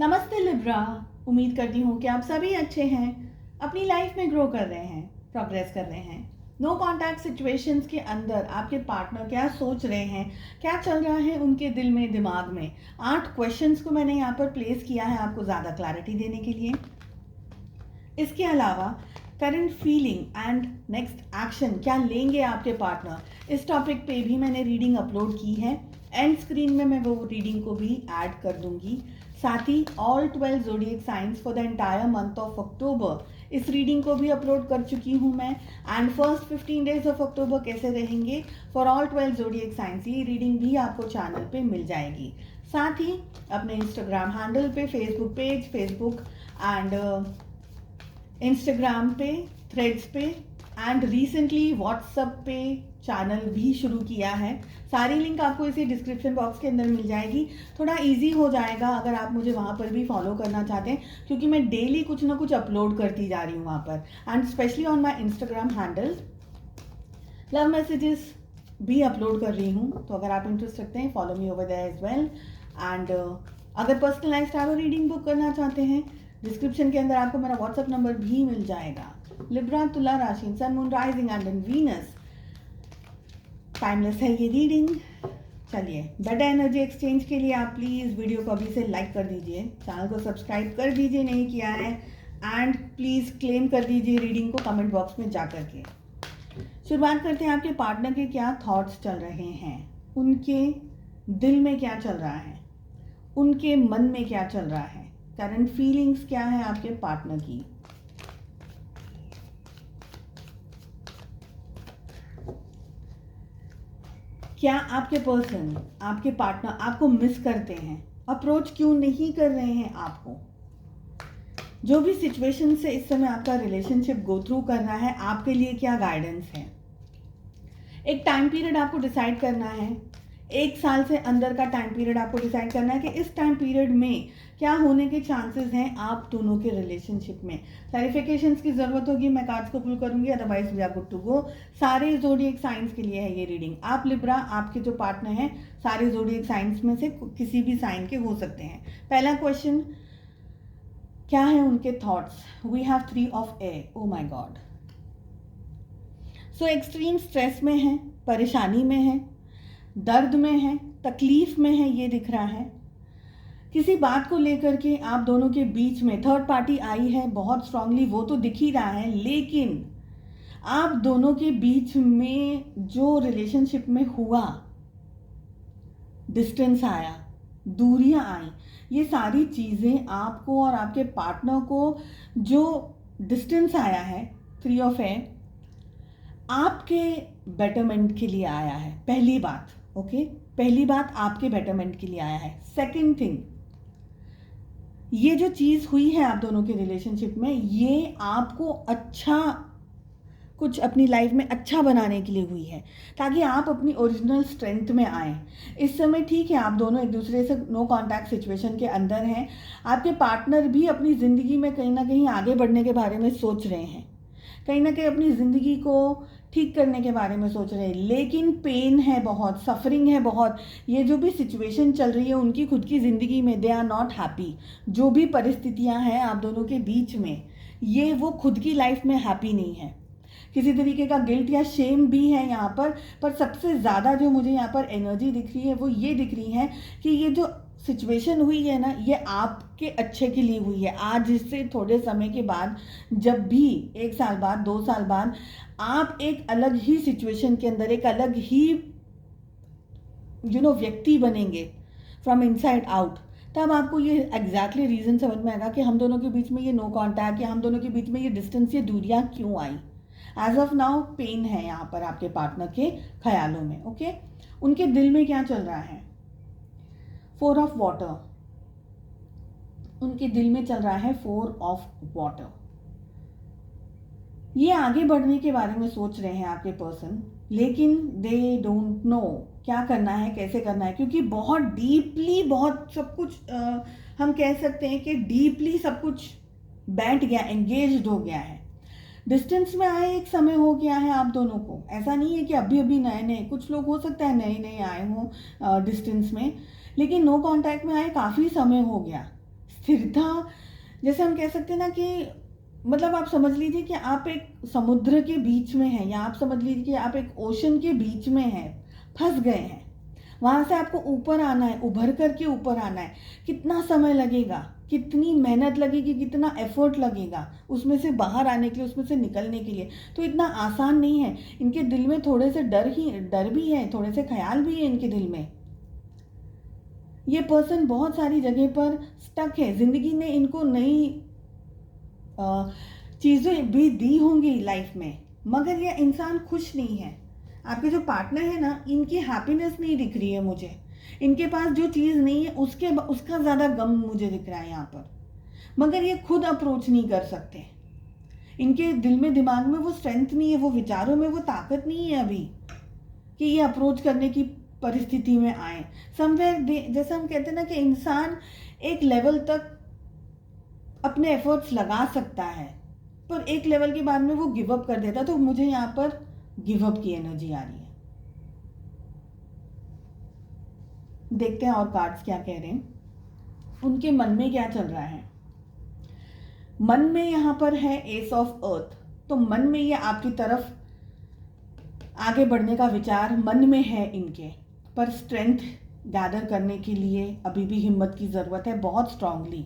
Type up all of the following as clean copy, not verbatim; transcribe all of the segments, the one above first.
नमस्ते लिब्रा। उम्मीद करती हूँ कि आप सभी अच्छे हैं, अपनी लाइफ में ग्रो कर रहे हैं, प्रोग्रेस कर रहे हैं। नो कॉन्टैक्ट सिचुएशंस के अंदर आपके पार्टनर क्या सोच रहे हैं, क्या चल रहा है उनके दिल में, दिमाग में। 8 क्वेश्चंस को मैंने यहाँ पर प्लेस किया है आपको ज़्यादा क्लैरिटी देने के लिए। इसके अलावा current feeling and next action क्या लेंगे आपके पार्टनर, इस टॉपिक पे भी मैंने रीडिंग अपलोड की है। एंड स्क्रीन में मैं वो रीडिंग को भी ऐड कर दूंगी। साथ ही all 12 zodiac signs for the entire month of October, इस रीडिंग को भी अपलोड कर चुकी हूँ मैं। And first 15 days of October कैसे रहेंगे फॉर ऑल 12 ज़ोडिएक साइंस, ये रीडिंग भी आपको चैनल पे मिल जाएगी। साथ ही अपने इंस्टाग्राम हैंडल पे, Facebook page, Facebook and Instagram पे, थ्रेड्स पे एंड रिसेंटली व्हाट्सएप पे चैनल भी शुरू किया है। सारी लिंक आपको इसी डिस्क्रिप्शन बॉक्स के अंदर मिल जाएगी। थोड़ा इजी हो जाएगा अगर आप मुझे वहाँ पर भी फॉलो करना चाहते हैं, क्योंकि मैं डेली कुछ ना कुछ अपलोड करती जा रही हूँ वहाँ पर। And specially on my Instagram handle love messages भी अपलोड कर रही हूँ, तो अगर आप इंटरेस्ट रखते हैं follow me over there as well. And अगर पर्सनलाइज टैरो रीडिंग बुक करना चाहते हैं, डिस्क्रिप्शन के अंदर आपको मेरा व्हाट्सएप नंबर भी मिल जाएगा। लिब्रा, तुला राशि, sun, moon, rising and Venus, timeless है ये रीडिंग। चलिए, बेटर एनर्जी एक्सचेंज के लिए आप प्लीज़ वीडियो को अभी से लाइक कर दीजिए, चैनल को सब्सक्राइब कर दीजिए नहीं किया है, एंड प्लीज़ क्लेम कर दीजिए रीडिंग को कमेंट बॉक्स में जा करके। शुरुआत करते हैं। आपके पार्टनर के क्या थॉट्स चल रहे हैं, उनके दिल में क्या चल रहा है, उनके मन में क्या चल रहा है, करंट फीलिंग्स क्या है आपके पार्टनर की। क्या आपके पर्सन, आपके पार्टनर आपको मिस करते हैं, अप्रोच क्यों नहीं कर रहे हैं आपको। जो भी सिचुएशन से इस समय आपका रिलेशनशिप गो थ्रू कर रहा है, आपके लिए क्या गाइडेंस है। एक टाइम पीरियड आपको डिसाइड करना है, 1 साल से अंदर का टाइम पीरियड आपको डिसाइड करना है कि इस टाइम पीरियड में क्या होने के चांसेस हैं आप दोनों के रिलेशनशिप में। क्लैरिफिकेशंस की ज़रूरत होगी, मैं कार्ड्स को पुल करूंगी, otherwise we are good to go. सारे ज़ोडिएक साइंस के लिए है ये रीडिंग। आप लिब्रा, आपके जो पार्टनर हैं सारे ज़ोडिएक साइंस में से किसी भी साइन के हो सकते हैं। पहला क्वेश्चन, क्या है उनके thoughts. We have 3 of air, oh my god. So extreme stress में है, परेशानी में है, दर्द में है, तकलीफ में है, ये दिख रहा है। किसी बात को लेकर के आप दोनों के बीच में थर्ड पार्टी आई है बहुत स्ट्रांगली, वो तो दिख ही रहा है, लेकिन आप दोनों के बीच में जो रिलेशनशिप में हुआ, डिस्टेंस आया, दूरियां आई, ये सारी चीज़ें आपको और आपके पार्टनर को जो डिस्टेंस आया है, 3 ऑफ एयर, आपके बेटरमेंट के लिए आया है। पहली बात, ओके, पहली बात आपके बेटरमेंट के लिए आया है। सेकंड थिंग, ये जो चीज़ हुई है आप दोनों के रिलेशनशिप में, ये आपको अच्छा, कुछ अपनी लाइफ में अच्छा बनाने के लिए हुई है, ताकि आप अपनी ओरिजिनल स्ट्रेंथ में आएँ। इस समय ठीक है, आप दोनों एक दूसरे से नो कॉन्टैक्ट सिचुएशन के अंदर हैं। आपके पार्टनर भी अपनी ज़िंदगी में कहीं ना कहीं आगे बढ़ने के बारे में सोच रहे हैं, कहीं ना कहीं अपनी ज़िंदगी को ठीक करने के बारे में सोच रहे हैं, लेकिन पेन है बहुत, सफरिंग है बहुत। ये जो भी सिचुएशन चल रही है उनकी खुद की ज़िंदगी में, दे आर नॉट हैप्पी। जो भी परिस्थितियां हैं आप दोनों के बीच में, ये वो खुद की लाइफ में हैप्पी नहीं है। किसी तरीके का गिल्ट या शेम भी है यहाँ पर सबसे ज़्यादा जो मुझे यहाँ पर एनर्जी दिख रही है वो ये दिख रही है कि ये जो सिचुएशन हुई है ना, ये आपके अच्छे के लिए हुई है। आज इससे थोड़े समय के बाद, जब भी 1 साल बाद, 2 साल बाद आप एक अलग ही सिचुएशन के अंदर, एक अलग ही व्यक्ति बनेंगे फ्रॉम इनसाइड आउट, तब आपको ये एग्जैक्टली रीज़न समझ में आएगा कि हम दोनों के बीच में ये नो कॉन्टैक्ट या हम दोनों के बीच में ये डिस्टेंस, ये दूरियां क्यों आई। एज ऑफ नाउ पेन है यहाँ पर आपके पार्टनर के ख्यालों में, ओके। उनके दिल में क्या चल रहा है। 4 ऑफ वाटर, उनके दिल में चल रहा है 4 ऑफ वाटर। ये आगे बढ़ने के बारे में सोच रहे हैं आपके पर्सन, लेकिन दे डोंट नो क्या करना है, कैसे करना है, क्योंकि बहुत डीपली, बहुत सब कुछ हम कह सकते हैं कि डीपली सब कुछ बैठ गया, एंगेज्ड हो गया है। डिस्टेंस में आए एक समय हो गया है आप दोनों को, ऐसा नहीं है कि अभी अभी नए नए, कुछ लोग हो सकता है नए नए आए हों डिस्टेंस में, लेकिन नो कांटेक्ट में आए काफ़ी समय हो गया। स्थिरता, जैसे हम कह सकते हैं ना कि मतलब आप समझ लीजिए कि आप एक समुद्र के बीच में हैं, या आप समझ लीजिए कि आप एक ओशन के बीच में हैं, फंस गए हैं। वहाँ से आपको ऊपर आना है, उभर करके ऊपर आना है। कितना समय लगेगा, कितनी मेहनत लगेगी, कितना एफर्ट लगेगा उसमें से बाहर आने के लिए, उसमें से निकलने के लिए। तो इतना आसान नहीं है। इनके दिल में थोड़े से डर भी है, थोड़े से ख्याल भी है इनके दिल में। ये पर्सन बहुत सारी जगह पर स्टक है। ज़िंदगी ने इनको नई चीज़ें भी दी होंगी लाइफ में, मगर ये इंसान खुश नहीं है। आपके जो पार्टनर है ना, इनकी हैप्पीनेस नहीं दिख रही है मुझे। इनके पास जो चीज़ नहीं है उसका ज़्यादा गम मुझे दिख रहा है यहाँ पर। मगर ये खुद अप्रोच नहीं कर सकते। इनके दिल में, दिमाग में वो स्ट्रेंथ नहीं है, वो विचारों में वो ताकत नहीं है अभी कि ये अप्रोच करने की परिस्थिति में आए। समवेयर, जैसे हम कहते हैं ना कि इंसान एक लेवल तक अपने एफर्ट्स लगा सकता है, पर एक लेवल के बाद में वो गिव अप कर देता। तो मुझे यहाँ पर गिव अप की एनर्जी आ रही है। देखते हैं और कार्ड्स क्या कह रहे हैं, उनके मन में क्या चल रहा है। मन में यहाँ पर है एस ऑफ अर्थ। तो मन में ये आपकी तरफ आगे बढ़ने का विचार मन में है इनके, पर स्ट्रेंथ गैदर करने के लिए अभी भी हिम्मत की ज़रूरत है, बहुत स्ट्रांगली।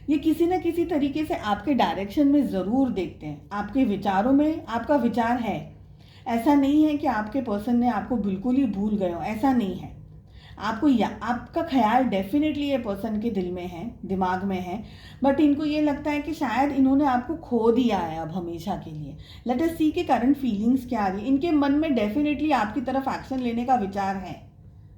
ये किसी न किसी तरीके से आपके डायरेक्शन में ज़रूर देखते हैं, आपके विचारों में आपका विचार है। ऐसा नहीं है कि आपके पर्सन ने आपको बिल्कुल ही भूल गए हो, ऐसा नहीं है। आपका ख्याल डेफिनेटली ये पर्सन के दिल में है, दिमाग में है, बट इनको ये लगता है कि शायद इन्होंने आपको खो दिया है अब हमेशा के लिए। लेट अस सी के करंट फीलिंग्स क्या आ रही है। इनके मन में डेफिनेटली आपकी तरफ एक्शन लेने का विचार है।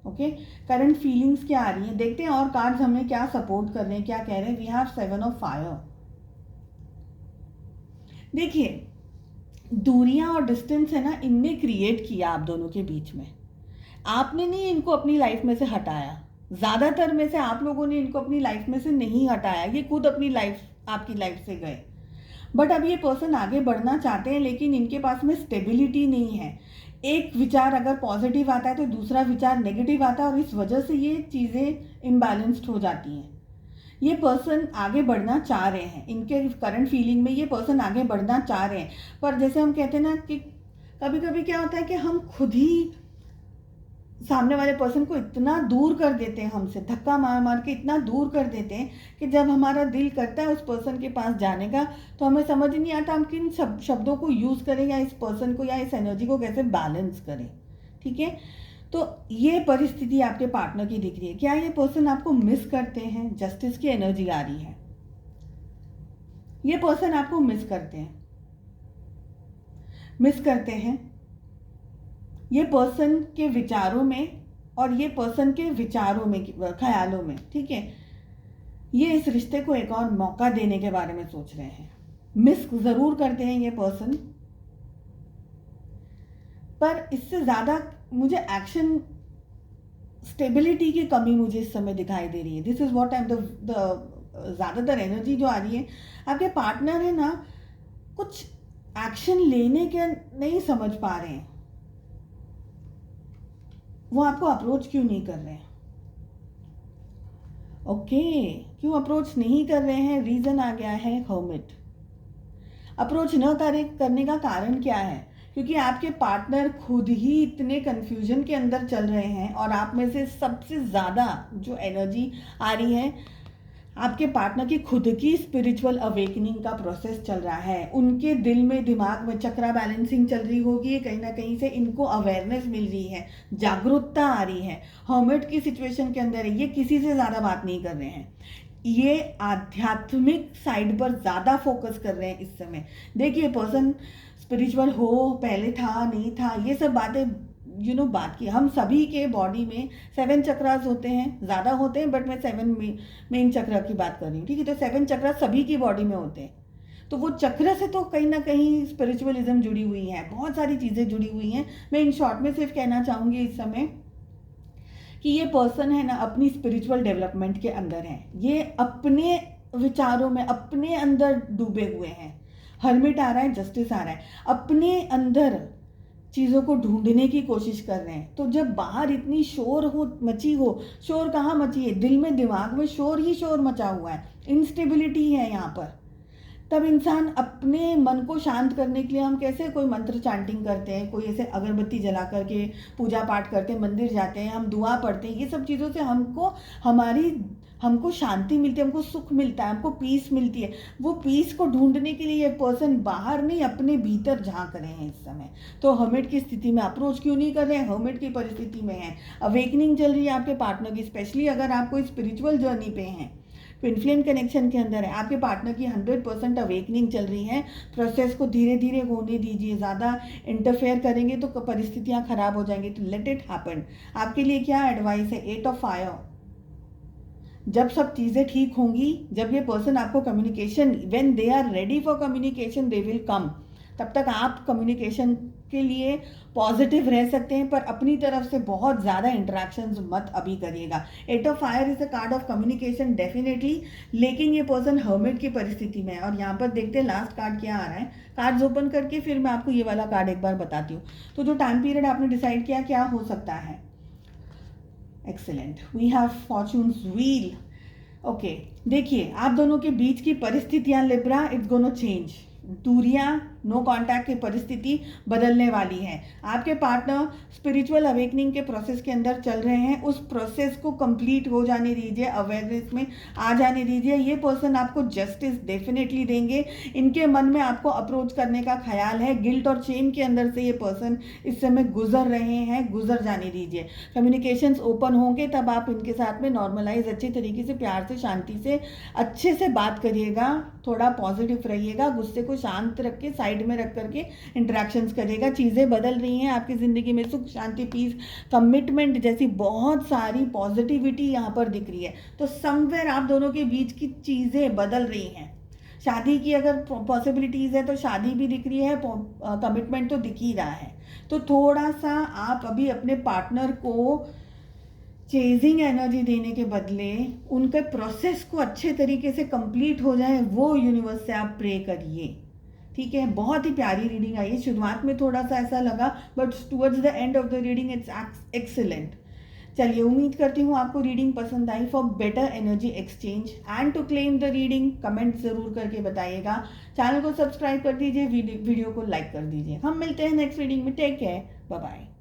ओके, करंट फीलिंग्स क्या आ रही हैं, देखते हैं और कार्ड्स हमें क्या सपोर्ट कर रहे हैं, क्या कह रहे हैं। We have 7 of fire. देखिए, दूरियां और डिस्टेंस है ना, इनने क्रिएट किया आप दोनों के बीच में। आपने नहीं इनको अपनी लाइफ में से हटाया। ज़्यादातर में से आप लोगों ने इनको अपनी लाइफ में से नहीं हटाया, ये खुद अपनी लाइफ, आपकी लाइफ से गए। बट अब ये पर्सन आगे बढ़ना चाहते हैं, लेकिन इनके पास में स्टेबिलिटी नहीं है। एक विचार अगर पॉजिटिव आता है तो दूसरा विचार नेगेटिव आता है, और इस वजह से ये चीज़ें इम्बैलेंस्ड हो जाती हैं। ये पर्सन आगे बढ़ना चाह रहे हैं, इनके करंट फीलिंग में ये पर्सन आगे बढ़ना चाह रहे हैं, पर जैसे हम कहते हैं ना कि कभी कभी क्या होता है कि हम खुद ही सामने वाले पर्सन को इतना दूर कर देते हैं, हमसे धक्का मार मार के इतना दूर कर देते हैं कि जब हमारा दिल करता है उस पर्सन के पास जाने का, तो हमें समझ नहीं आता हम किन शब्दों को यूज़ करें, या इस पर्सन को या इस एनर्जी को कैसे बैलेंस करें। ठीक है, तो ये परिस्थिति आपके पार्टनर की दिख रही है। क्या ये पर्सन आपको मिस करते हैं? जस्टिस की एनर्जी आ रही है। ये पर्सन आपको मिस करते हैं, ये पर्सन के विचारों में और ये पर्सन के विचारों में, ख्यालों में। ठीक है, ये इस रिश्ते को एक और मौका देने के बारे में सोच रहे हैं। मिस ज़रूर करते हैं ये पर्सन, पर इससे ज़्यादा मुझे एक्शन, स्टेबिलिटी की कमी मुझे इस समय दिखाई दे रही है। This is what I am ज़्यादातर एनर्जी जो आ रही है। आपके पार्टनर है ना, कुछ एक्शन लेने के नहीं समझ पा रहे हैं, वो आपको अप्रोच क्यों नहीं कर रहे हैं। ओके, क्यों अप्रोच नहीं कर रहे हैं? रीज़न आ गया है हर्मिट। अप्रोच न करने का कारण क्या है? क्योंकि आपके पार्टनर खुद ही इतने कंफ्यूजन के अंदर चल रहे हैं, और आप में से सबसे ज़्यादा जो एनर्जी आ रही है, आपके पार्टनर की खुद की स्पिरिचुअल अवेकनिंग का प्रोसेस चल रहा है। उनके दिल में, दिमाग में चक्रा बैलेंसिंग चल रही होगी, कहीं ना कहीं से इनको अवेयरनेस मिल रही है, जागरूकता आ रही है। हर्मिट की सिचुएशन के अंदर ये किसी से ज़्यादा बात नहीं कर रहे हैं, ये आध्यात्मिक साइड पर ज़्यादा फोकस कर रहे हैं इस समय। देखिए, पर्सन स्पिरिचुअल हो, पहले था नहीं था, ये सब बातें बात की। हम सभी के बॉडी में 7 चक्रास होते हैं, ज़्यादा होते हैं, बट मैं 7 मेन चक्र की बात कर रही हूँ। ठीक है, तो 7 चक्र सभी की बॉडी में होते हैं। तो वो चक्र से तो कहीं ना कहीं स्पिरिचुअलिज्म जुड़ी हुई है, बहुत सारी चीज़ें जुड़ी हुई हैं। मैं इन शॉर्ट में सिर्फ कहना चाहूँगी इस समय कि ये पर्सन है ना, अपनी स्पिरिचुअल डेवलपमेंट के अंदर है। ये अपने विचारों में, अपने अंदर डूबे हुए हैं। हर्मिट आ रहा है, जस्टिस आ रहा है, अपने अंदर चीज़ों को ढूंढने की कोशिश कर रहे हैं। तो जब बाहर इतनी शोर हो मची हो, शोर कहाँ मची है, दिल में दिमाग में शोर ही शोर मचा हुआ है, इंस्टेबिलिटी है यहाँ पर। तब इंसान अपने मन को शांत करने के लिए हम कैसे कोई मंत्र चांटिंग करते हैं, कोई ऐसे अगरबत्ती जला करके पूजा पाठ करते हैं, मंदिर जाते हैं, हम दुआ पढ़ते हैं। ये सब चीज़ों से हमको शांति मिलती है, हमको सुख मिलता है, हमको पीस मिलती है। वो पीस को ढूंढने के लिए ये पर्सन बाहर नहीं अपने भीतर झांक रहे हैं इस समय। तो हर्मिट की स्थिति में अप्रोच क्यों नहीं कर रहे हैं, हर्मिट की परिस्थिति में है, अवेकनिंग चल रही है आपके पार्टनर की, स्पेशली अगर आप कोई स्पिरिचुअल जर्नी पे हैं, ट्विन फ्लेम कनेक्शन के अंदर है, आपके पार्टनर की 100% अवेकनिंग चल रही है। प्रोसेस को धीरे धीरे होने दीजिए, ज़्यादा इंटरफेयर करेंगे तो परिस्थितियाँ खराब हो जाएंगी। तो लेट इट हैपन। आपके लिए क्या एडवाइस है, 8 ऑफ फायर। जब सब चीज़ें ठीक होंगी, जब ये पर्सन आपको communication, when they are ready for communication they will come, तब तक आप कम्युनिकेशन के लिए पॉजिटिव रह सकते हैं, पर अपनी तरफ से बहुत ज़्यादा इंटरेक्शंस मत अभी करिएगा। 8 of fire is a card of communication definitely, लेकिन ये पर्सन हर्मिट की परिस्थिति में है। और यहाँ पर देखते हैं लास्ट कार्ड क्या आ रहा है। कार्ड्स ओपन करके फिर मैं आपको ये वाला कार्ड एक बार बताती हूँ। तो जो टाइम पीरियड आपने डिसाइड किया क्या हो सकता है, excellent, we have fortune's wheel. Okay, देखिए आप दोनों के बीच की परिस्थितियां लिब्रा, इट्स गोना चेंज। दूरियां, नो कांटेक्ट की परिस्थिति बदलने वाली है। आपके पार्टनर स्पिरिचुअल अवेकनिंग के प्रोसेस के अंदर चल रहे हैं, उस प्रोसेस को कंप्लीट हो जाने दीजिए, अवेयरनेस में आ जाने दीजिए। ये पर्सन आपको जस्टिस डेफिनेटली देंगे। इनके मन में आपको अप्रोच करने का ख्याल है, गिल्ट और शेम के अंदर से ये पर्सन इस समय गुजर रहे हैं, गुजर जाने दीजिए। कम्युनिकेशंस ओपन होंगे तब आप इनके साथ में नॉर्मलाइज अच्छे तरीके से, प्यार से, शांति से, अच्छे से बात करिएगा, थोड़ा पॉजिटिव रहिएगा, गुस्से को शांत रख के साइड में रख करके इंटरेक्शंस करेगा। चीज़ें बदल रही हैं आपकी ज़िंदगी में, सुख, शांति, पीस, कमिटमेंट जैसी बहुत सारी पॉजिटिविटी यहाँ पर दिख रही है। तो समवेयर आप दोनों के बीच की चीज़ें बदल रही हैं। शादी की अगर पॉसिबिलिटीज़ है तो शादी भी दिख रही है, कमिटमेंट तो दिख ही रहा है। तो थोड़ा सा आप अभी अपने पार्टनर को चेजिंग एनर्जी देने के बदले उनके प्रोसेस को अच्छे तरीके से कंप्लीट हो जाए, वो यूनिवर्स से आप प्रे करिए। ठीक है, बहुत ही प्यारी रीडिंग आई है। शुरुआत में थोड़ा सा ऐसा लगा, but towards the end of the reading it's excellent. चलिए, उम्मीद करती हूँ आपको रीडिंग पसंद आई। For better energy exchange and to claim the reading, comment ज़रूर करके बताइएगा। चैनल को सब्सक्राइब कर दीजिए, वीडियो को लाइक कर दीजिए। हम मिलते हैं नेक्स्ट रीडिंग में। Take care, bye bye.